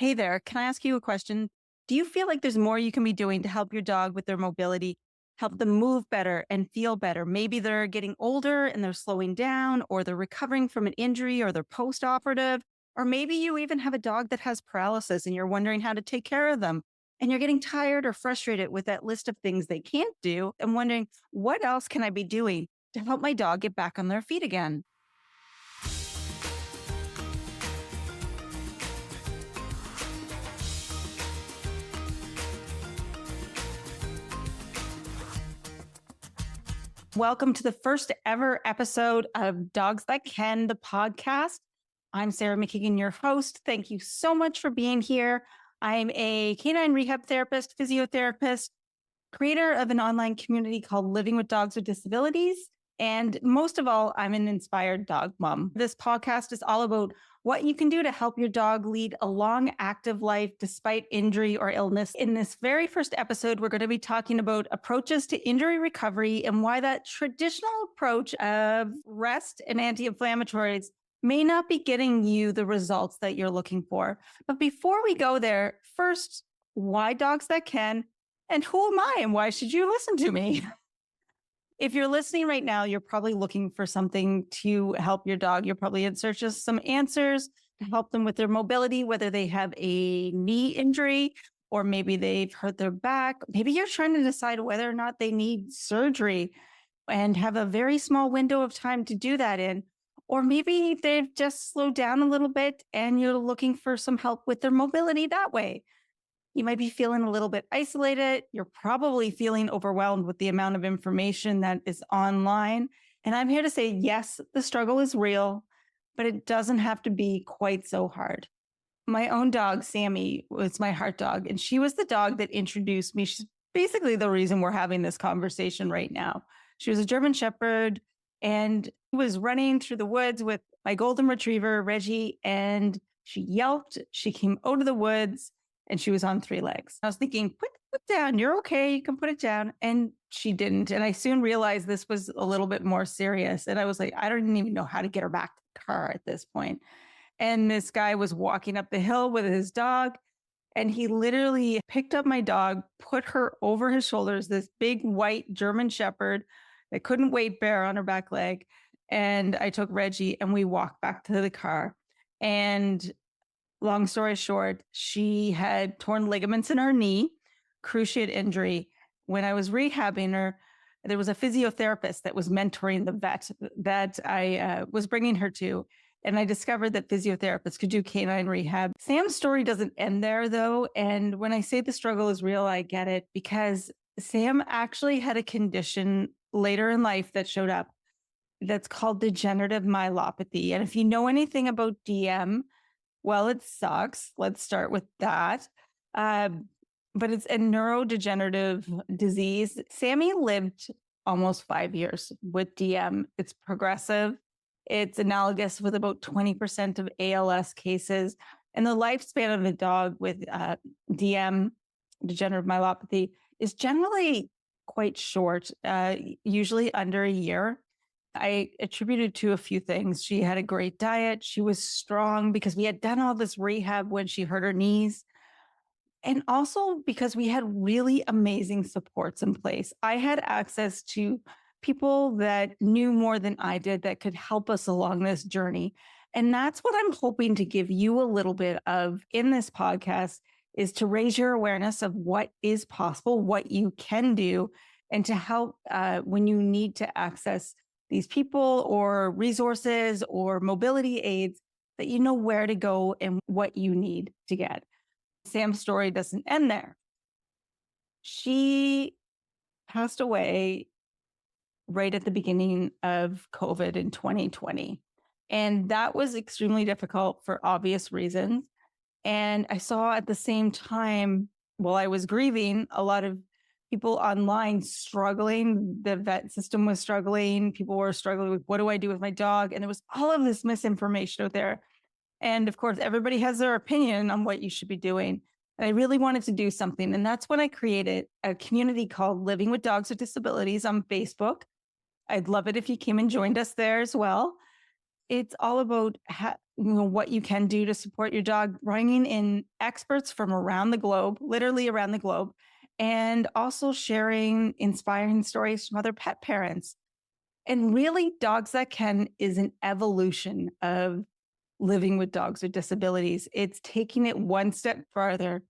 Hey there, can I ask you a question? Do you feel like there's more you can be doing to help your dog with their mobility, help them move better and feel better? Maybe they're getting older and they're slowing down, or they're recovering from an injury, or they're post operative, or maybe you even have a dog that has paralysis and you're wondering how to take care of them. And you're getting tired or frustrated with that list of things they can't do and wondering, what else can I be doing to help my dog get back on their feet again? Welcome to the first ever episode of Dogs That Can, the podcast. I'm Sarah MacKeigan, your host. Thank you so much for being here. I'm a canine rehab therapist, physiotherapist, creator of an online community called Living with Dogs with Disabilities. And most of all, I'm an inspired dog mom. This podcast is all about what you can do to help your dog lead a long, active life despite injury or illness. In this very first episode, we're going to be talking about approaches to injury recovery and why that traditional approach of rest and anti-inflammatories may not be getting you the results that you're looking for. But before we go there, first, why Dogs That Can? And who am I and why should you listen to me? If you're listening right now, you're probably looking for something to help your dog. You're probably in search of some answers to help them with their mobility, whether they have a knee injury or maybe they've hurt their back. Maybe you're trying to decide whether or not they need surgery and have a very small window of time to do that in. Or maybe they've just slowed down a little bit and you're looking for some help with their mobility that way. You might be feeling a little bit isolated. You're probably feeling overwhelmed with the amount of information that is online. And I'm here to say, yes, the struggle is real, but it doesn't have to be quite so hard. My own dog, Sammy, was my heart dog, and she was the dog that introduced me. She's basically the reason we're having this conversation right now. She was a German Shepherd and was running through the woods with my golden retriever, Reggie, and she yelped. She came out of the woods and she was on three legs. I was thinking, put it down. You're okay. You can put it down. And she didn't. And I soon realized this was a little bit more serious. And I was like, I don't even know how to get her back to the car at this point. And this guy was walking up the hill with his dog. And he literally picked up my dog, put her over his shoulders, this big white German Shepherd that couldn't weight bear on her back leg. And I took Reggie and we walked back to the car. And long story short, she had torn ligaments in her knee, cruciate injury. When I was rehabbing her, there was a physiotherapist that was mentoring the vet that I was bringing her to. And I discovered that physiotherapists could do canine rehab. Sam's story doesn't end there, though. And when I say the struggle is real, I get it, because Sam actually had a condition later in life that showed up that's called degenerative myelopathy. And if you know anything about DM, well, it sucks. Let's start with that. But it's a neurodegenerative disease. Sammy lived almost 5 years with DM. It's progressive. It's analogous with about 20% of ALS cases. And the lifespan of a dog with DM, degenerative myelopathy, is generally quite short, usually under a year. I attributed to a few things. She had a great diet. She was strong because we had done all this rehab when she hurt her knees. And also because we had really amazing supports in place. I had access to people that knew more than I did that could help us along this journey. And that's what I'm hoping to give you a little bit of in this podcast, is to raise your awareness of what is possible, what you can do, and to help when you need to access these people or resources or mobility aids, that you know where to go and what you need to get. Sam's story doesn't end there. She passed away right at the beginning of COVID in 2020. And that was extremely difficult for obvious reasons. And I saw at the same time, while I was grieving, a lot of people online struggling. The vet system was struggling. People were struggling with, what do I do with my dog? And there was all of this misinformation out there. And of course, everybody has their opinion on what you should be doing. And I really wanted to do something. And that's when I created a community called Living with Dogs with Disabilities on Facebook. I'd love it if you came and joined us there as well. It's all about what you can do to support your dog, bringing in experts from around the globe, literally around the globe, and also sharing inspiring stories from other pet parents. And really, Dogs That Can is an evolution of living with dogs with disabilities. It's taking it one step farther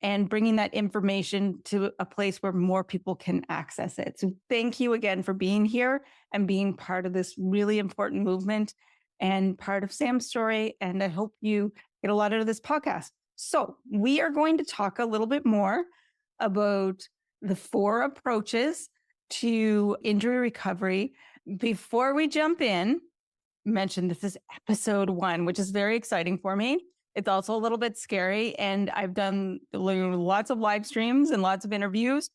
and bringing that information to a place where more people can access it. So thank you again for being here and being part of this really important movement and part of Sam's story. And I hope you get a lot out of this podcast. So we are going to talk a little bit more about the 4 approaches to injury recovery. Before we jump in, mention this is episode 1, which is very exciting for me. It's also a little bit scary. And I've done lots of live streams and lots of interviews.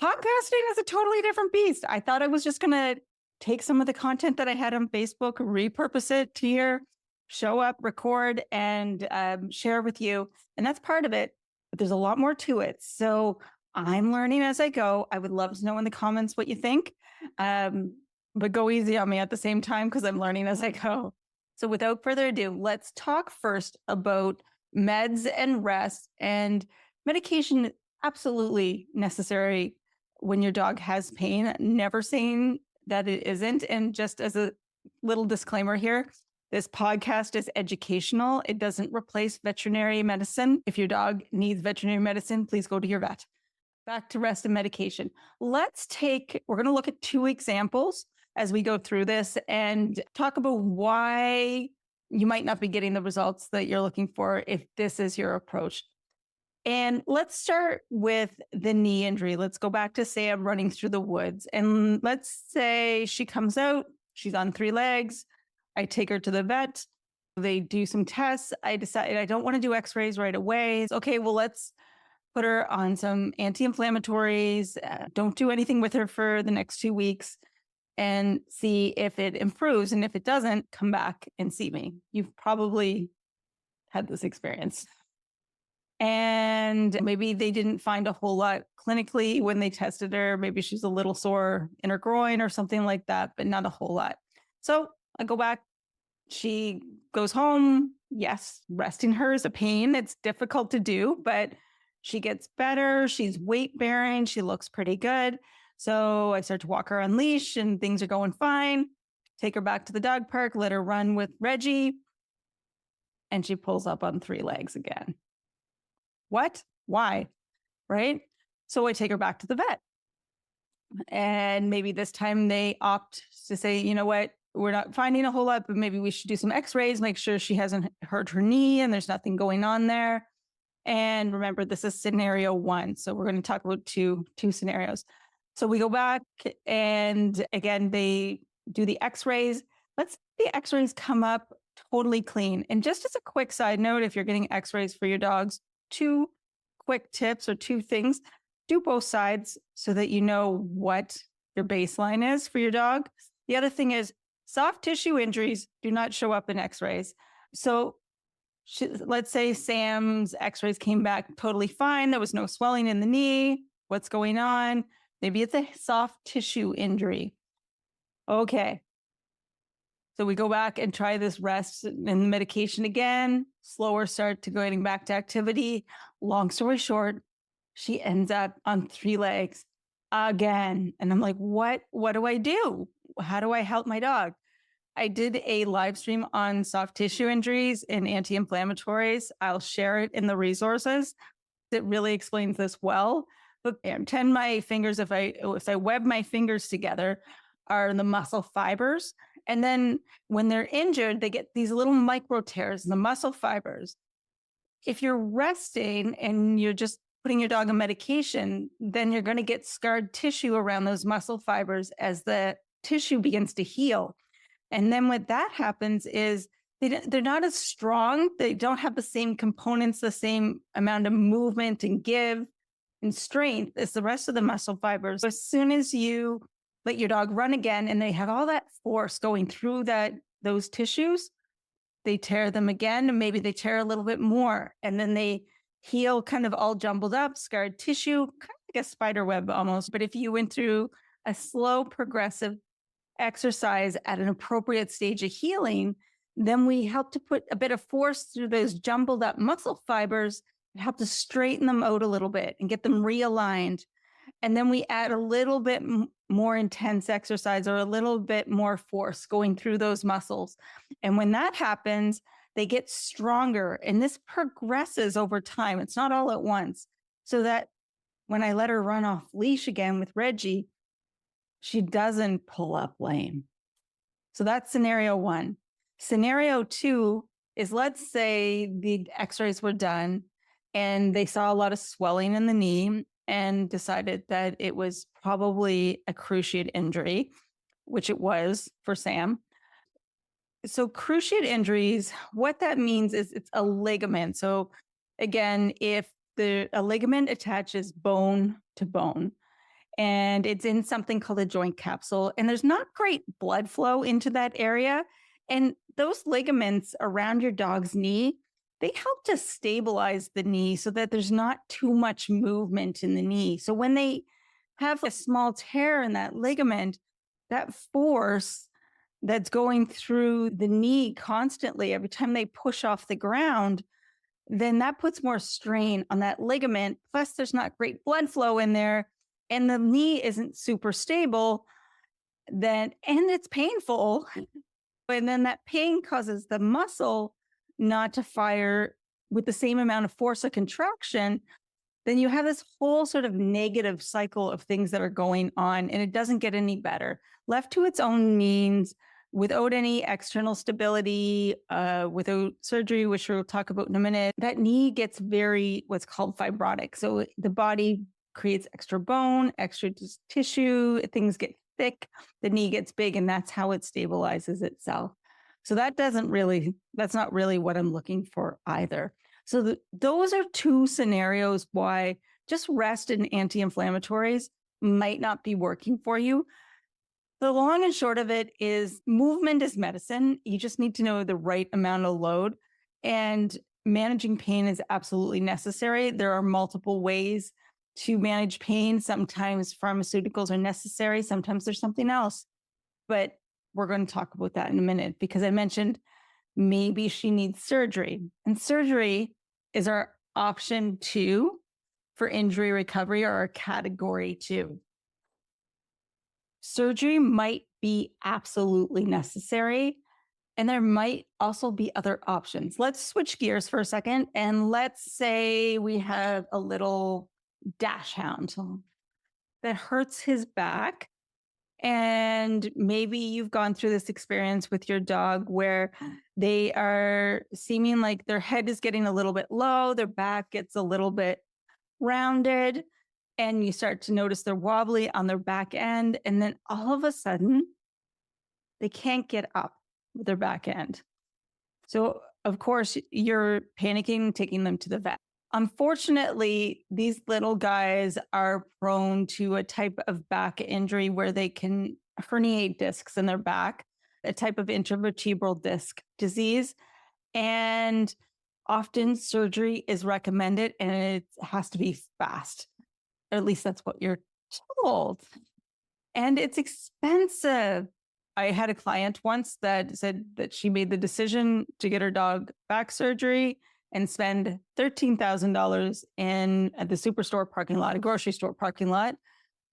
Podcasting is a totally different beast. I thought I was just going to take some of the content that I had on Facebook, repurpose it to here, show up, record, and share with you. And that's part of it. But there's a lot more to it. So I'm learning as I go. I would love to know in the comments what you think. But go easy on me at the same time because I'm learning as I go. So without further ado, let's talk first about meds and rest and medication. Absolutely necessary when your dog has pain. Never saying that it isn't. And just as a little disclaimer here, this podcast is educational. It doesn't replace veterinary medicine. If your dog needs veterinary medicine, please go to your vet. Back to rest and medication. We're going to look at 2 examples as we go through this and talk about why you might not be getting the results that you're looking for if this is your approach. And let's start with the knee injury. Let's go back to Sam running through the woods. And let's say she comes out, she's on 3 legs. I take her to the vet. They do some tests. I decide I don't want to do x-rays right away. Okay, well, let's put her on some anti-inflammatories. Don't do anything with her for the next 2 weeks and see if it improves. And if it doesn't, come back and see me. You've probably had this experience. And maybe they didn't find a whole lot clinically when they tested her. Maybe she's a little sore in her groin or something like that, but not a whole lot. So I go back. She goes home. Yes, resting her is a pain. It's difficult to do, but she gets better. She's weight bearing. She looks pretty good. So I start to walk her on leash and things are going fine. Take her back to the dog park, let her run with Reggie. And she pulls up on 3 legs again. What? Why? Right? So I take her back to the vet. And maybe this time they opt to say, you know what? We're not finding a whole lot, but maybe we should do some x-rays, make sure she hasn't hurt her knee and there's nothing going on there. And remember, this is scenario 1. So we're going to talk about two scenarios. So we go back and again, they do the x-rays. Let's say the x-rays come up totally clean. And just as a quick side note, if you're getting x-rays for your dogs, 2 quick tips or 2 things. Do both sides so that you know what your baseline is for your dog. The other thing is soft tissue injuries do not show up in x-rays. So let's say Sam's x-rays came back totally fine. There was no swelling in the knee. What's going on? Maybe it's a soft tissue injury. Okay. So we go back and try this rest and medication again, slower start to going back to activity. Long story short, she ends up on 3 legs again. And I'm like, what do I do? How do I help my dog? I did a live stream on soft tissue injuries and anti-inflammatories. I'll share it in the resources. It really explains this well. But 10 my fingers, if I web my fingers together, are the muscle fibers. And then when they're injured, they get these little micro tears in the muscle fibers. If you're resting and you're just putting your dog on medication, then you're going to get scarred tissue around those muscle fibers as the tissue begins to heal. And then what that happens is they're not as strong. They don't have the same components, the same amount of movement and give and strength as the rest of the muscle fibers. As soon as you let your dog run again and they have all that force going through those tissues, they tear them again, and maybe they tear a little bit more. And then they heal kind of all jumbled up, scarred tissue, kind of like a spider web almost. But if you went through a slow, progressive exercise at an appropriate stage of healing, Then we help to put a bit of force through those jumbled up muscle fibers and help to straighten them out a little bit and get them realigned. And then we add a little bit more intense exercise or a little bit more force going through those muscles. And when that happens, they get stronger. And this progresses over time. It's not all at once. So that when I let her run off leash again with Reggie, she doesn't pull up lame. So that's scenario one. Scenario two is, let's say the x-rays were done and they saw a lot of swelling in the knee and decided that it was probably a cruciate injury, which it was for Sam. So cruciate injuries, what that means is it's a ligament. So again, if a ligament attaches bone to bone, and it's in something called a joint capsule, and there's not great blood flow into that area. And those ligaments around your dog's knee, they help to stabilize the knee so that there's not too much movement in the knee. So when they have a small tear in that ligament, that force that's going through the knee constantly every time they push off the ground, then that puts more strain on that ligament. Plus, there's not great blood flow in there, and the knee isn't super stable, and it's painful. And then that pain causes the muscle not to fire with the same amount of force of contraction. Then you have this whole sort of negative cycle of things that are going on, and it doesn't get any better. Left to its own means, without any external stability, without surgery, which we'll talk about in a minute, that knee gets very what's called fibrotic. So the body creates extra bone, extra tissue, things get thick, the knee gets big, and that's how it stabilizes itself. So that's not really what I'm looking for either. So those are two scenarios why just rest and anti-inflammatories might not be working for you. The long and short of it is movement is medicine. You just need to know the right amount of load, and managing pain is absolutely necessary. There are multiple ways to manage pain. Sometimes pharmaceuticals are necessary. Sometimes there's something else, but we're going to talk about that in a minute, because I mentioned maybe she needs surgery, and surgery is our option 2 for injury recovery, or our category 2. Surgery might be absolutely necessary, and there might also be other options. Let's switch gears for a second, and let's say we have a little dash hound that hurts his back. And maybe you've gone through this experience with your dog where they are seeming like their head is getting a little bit low, their back gets a little bit rounded, and you start to notice they're wobbly on their back end. And then all of a sudden, they can't get up with their back end. So, of course, you're panicking, taking them to the vet. Unfortunately, these little guys are prone to a type of back injury where they can herniate discs in their back, a type of intervertebral disc disease. And often surgery is recommended, and it has to be fast. Or at least that's what you're told. And it's expensive. I had a client once that said that she made the decision to get her dog back surgery and spend $13,000 at the superstore parking lot, a grocery store parking lot,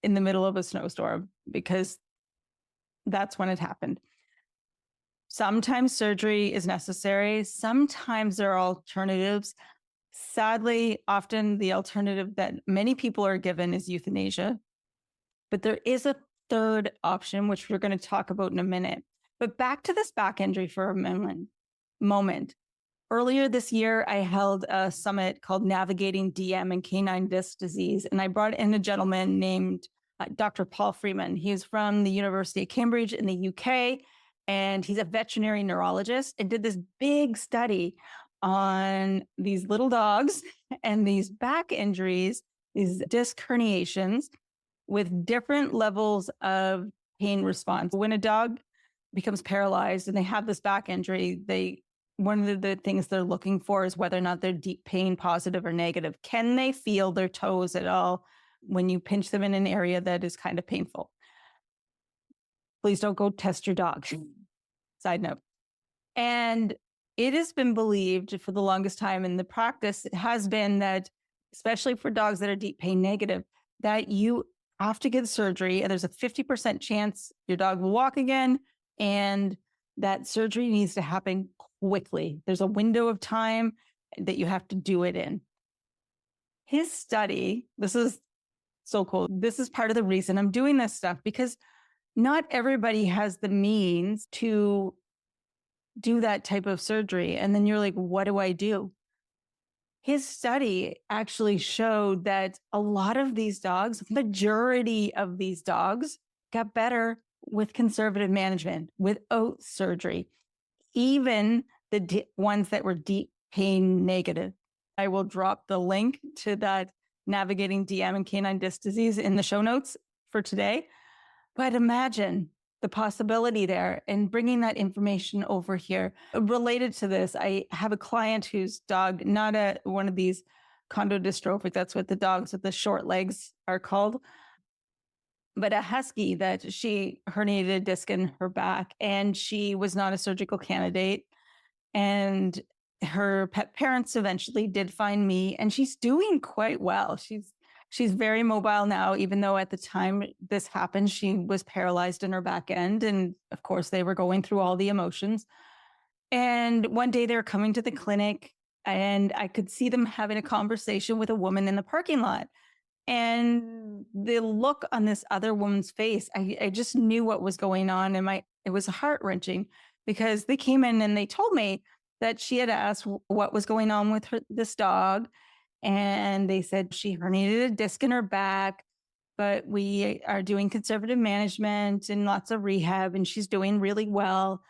in the middle of a snowstorm, because that's when it happened. Sometimes surgery is necessary. Sometimes there are alternatives. Sadly, often the alternative that many people are given is euthanasia. But there is a third option, which we're going to talk about in a minute. But back to this back injury for a moment. Earlier this year, I held a summit called Navigating DM and Canine Disc Disease, and I brought in a gentleman named Dr. Paul Freeman. He's from the University of Cambridge in the UK, and he's a veterinary neurologist, and did this big study on these little dogs and these back injuries, these disc herniations, with different levels of pain response. When a dog becomes paralyzed and they have this back injury, one of the things they're looking for is whether or not they're deep pain, positive or negative. Can they feel their toes at all when you pinch them in an area that is kind of painful? Please don't go test your dog. Side note. And it has been believed for the longest time, in the practice, it has been that, especially for dogs that are deep pain negative, that you have to get surgery, and there's a 50% chance your dog will walk again, and that surgery needs to happen quickly. There's a window of time that you have to do it in. His study, this is so cool. This is part of the reason I'm doing this stuff, because not everybody has the means to do that type of surgery. And then you're like, what do I do? His study actually showed that a lot of these dogs, majority of these dogs, got better with conservative management, without surgery, even the ones that were deep pain negative. I will drop the link to that Navigating DM and Canine Disc Disease in the show notes for today. But imagine the possibility there and bringing that information over here. Related to this, I have a client whose dog, not one of these condrodystrophic, that's what the dogs with the short legs are called, but a husky that she herniated a disc in her back, and she was not a surgical candidate. And her pet parents eventually did find me, and she's doing quite well. She's very mobile now, even though at the time this happened, she was paralyzed in her back end. And of course, they were going through all the emotions. And one day they were coming to the clinic, and I could see them having a conversation with a woman in the parking lot. And the look on this other woman's face, I just knew what was going on. And it was heart-wrenching, because they came in and they told me that she had asked what was going on with this dog. And they said she herniated a disc in her back, but we are doing conservative management and lots of rehab, and she's doing really well.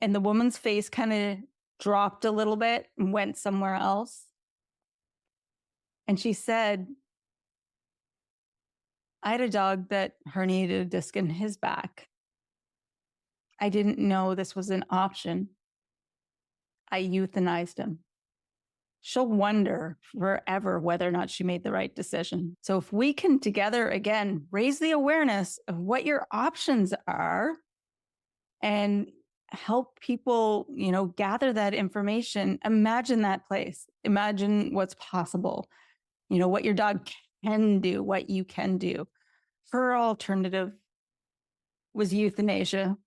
And the woman's face kind of dropped a little bit and went somewhere else. And she said, I had a dog that herniated a disc in his back. I didn't know this was an option. I euthanized him. She'll wonder forever whether or not she made the right decision. So if we can together, again, raise the awareness of what your options are and help people, gather that information, imagine that place, imagine what's possible, what your dog can do, what you can do. Her alternative was euthanasia,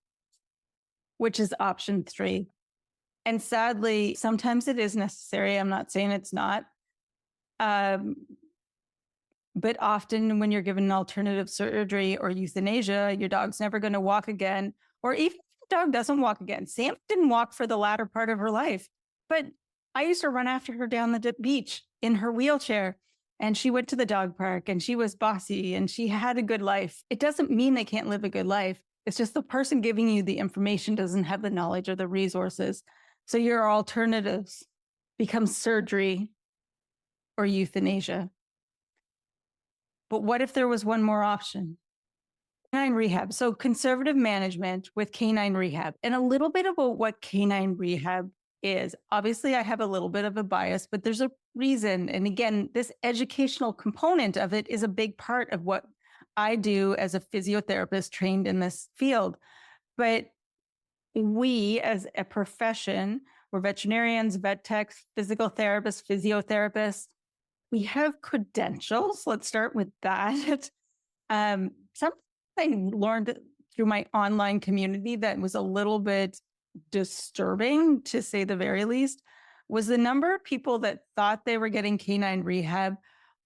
which is option 3. And sadly, sometimes it is necessary. I'm not saying it's not. But often when you're given an alternative surgery or euthanasia, your dog's never going to walk again. Or even if the dog doesn't walk again. Sam didn't walk for the latter part of her life. But I used to run after her down the beach in her wheelchair. And she went to the dog park, and she was bossy, and she had a good life. It doesn't mean they can't live a good life. It's just the person giving you the information doesn't have the knowledge or the resources. So your alternatives become surgery or euthanasia. But what if there was one more option? Canine rehab. So conservative management with canine rehab. And a little bit about what canine rehab is. Obviously, I have a little bit of a bias, but there's a reason. And again, this educational component of it is a big part of what I do as a physiotherapist trained in this field. But we, as a profession, we're veterinarians, vet techs, physical therapists, physiotherapists. We have credentials. Let's start with that. Something I learned through my online community that was a little bit disturbing, to say the very least, was the number of people that thought they were getting canine rehab,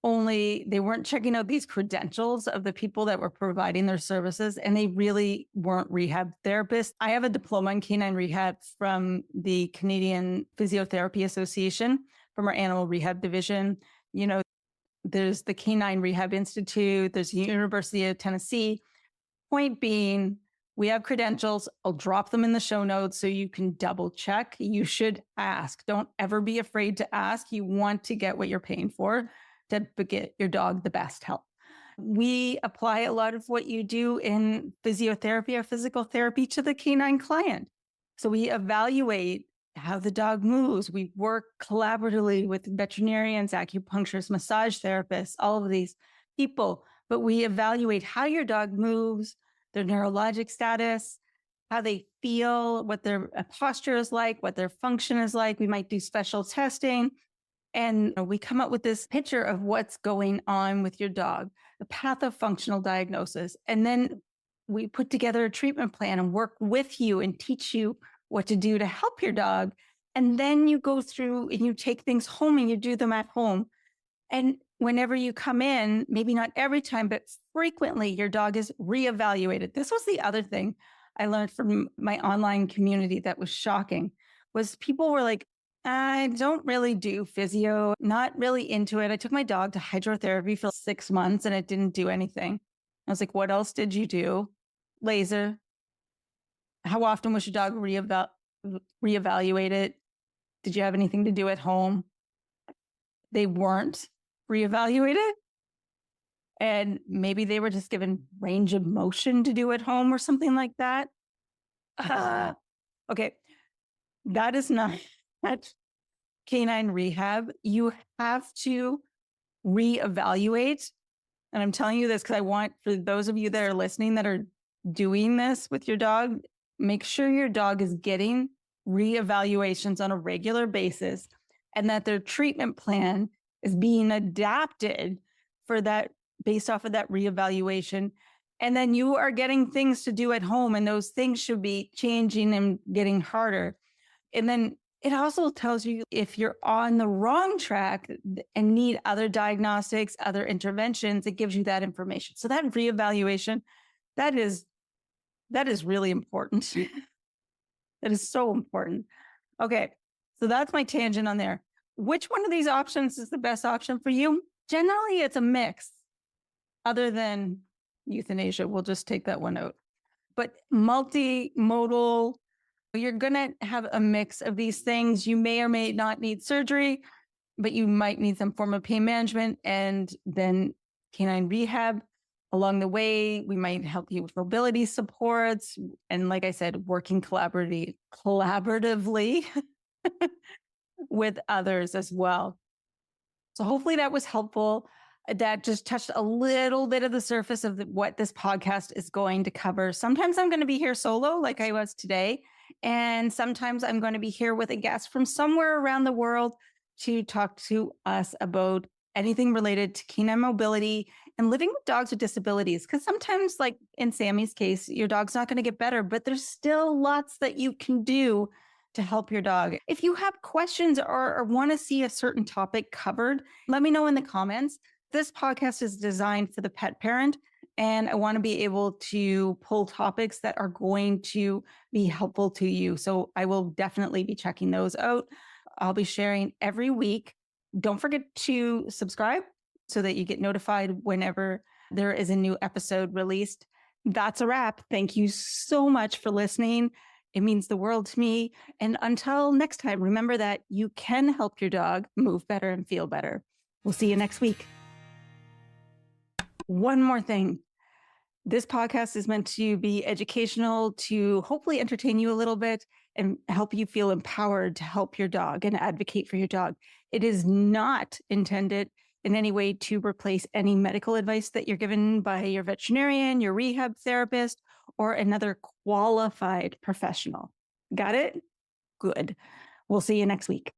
only they weren't checking out these credentials of the people that were providing their services, and they really weren't rehab therapists. I have a diploma in canine rehab from the Canadian Physiotherapy Association, from our animal rehab division. There's the Canine Rehab Institute, there's the University of Tennessee. Point being, we have credentials. I'll drop them in the show notes so you can double check. You should ask. Don't ever be afraid to ask. You want to get what you're paying for to get your dog the best help. We apply a lot of what you do in physiotherapy or physical therapy to the canine client. So we evaluate how the dog moves. We work collaboratively with veterinarians, acupuncturists, massage therapists, all of these people, but we evaluate how your dog moves, their neurologic status, how they feel, what their posture is like, what their function is like. We might do special testing. And we come up with this picture of what's going on with your dog, the pathofunctional diagnosis. And then we put together a treatment plan and work with you and teach you what to do to help your dog. And then you go through and you take things home and you do them at home. And whenever you come in, maybe not every time, but frequently, your dog is reevaluated. This was the other thing I learned from my online community that was shocking, was people were like, I don't really do physio, not really into it. I took my dog to hydrotherapy for 6 months and it didn't do anything. I was like, what else did you do? Laser. How often was your dog reevaluated? Did you have anything to do at home? They weren't reevaluated. And maybe they were just given range of motion to do at home or something like that. Okay. That is not canine rehab. You have to reevaluate. And I'm telling you this because I want, for those of you that are listening that are doing this with your dog, make sure your dog is getting reevaluations on a regular basis and that their treatment plan is being adapted for that, based off of that reevaluation. And then you are getting things to do at home, and those things should be changing and getting harder. And then it also tells you if you're on the wrong track and need other diagnostics, other interventions, it gives you that information. So that reevaluation, that is really important. That is so important. Okay, so that's my tangent on there. Which one of these options is the best option for you? Generally, it's a mix, other than euthanasia. We'll just take that one out. But multimodal, you're going to have a mix of these things. You may or may not need surgery, but you might need some form of pain management and then canine rehab. Along the way, we might help you with mobility supports. And like I said, working collaboratively with others as well. So hopefully that was helpful. That just touched a little bit of the surface of what this podcast is going to cover. Sometimes I'm going to be here solo, like I was today. And sometimes I'm going to be here with a guest from somewhere around the world to talk to us about anything related to canine mobility and living with dogs with disabilities. Because sometimes, like in Sammy's case, your dog's not going to get better, but there's still lots that you can do to help your dog. If you have questions or want to see a certain topic covered, let me know in the comments. This podcast is designed for the pet parent, and I want to be able to pull topics that are going to be helpful to you. So I will definitely be checking those out. I'll be sharing every week. Don't forget to subscribe so that you get notified whenever there is a new episode released. That's a wrap. Thank you so much for listening. It means the world to me. And until next time, remember that you can help your dog move better and feel better. We'll see you next week. One more thing. This podcast is meant to be educational, to hopefully entertain you a little bit and help you feel empowered to help your dog and advocate for your dog. It is not intended in any way to replace any medical advice that you're given by your veterinarian, your rehab therapist, or another qualified professional. Got it? Good. We'll see you next week.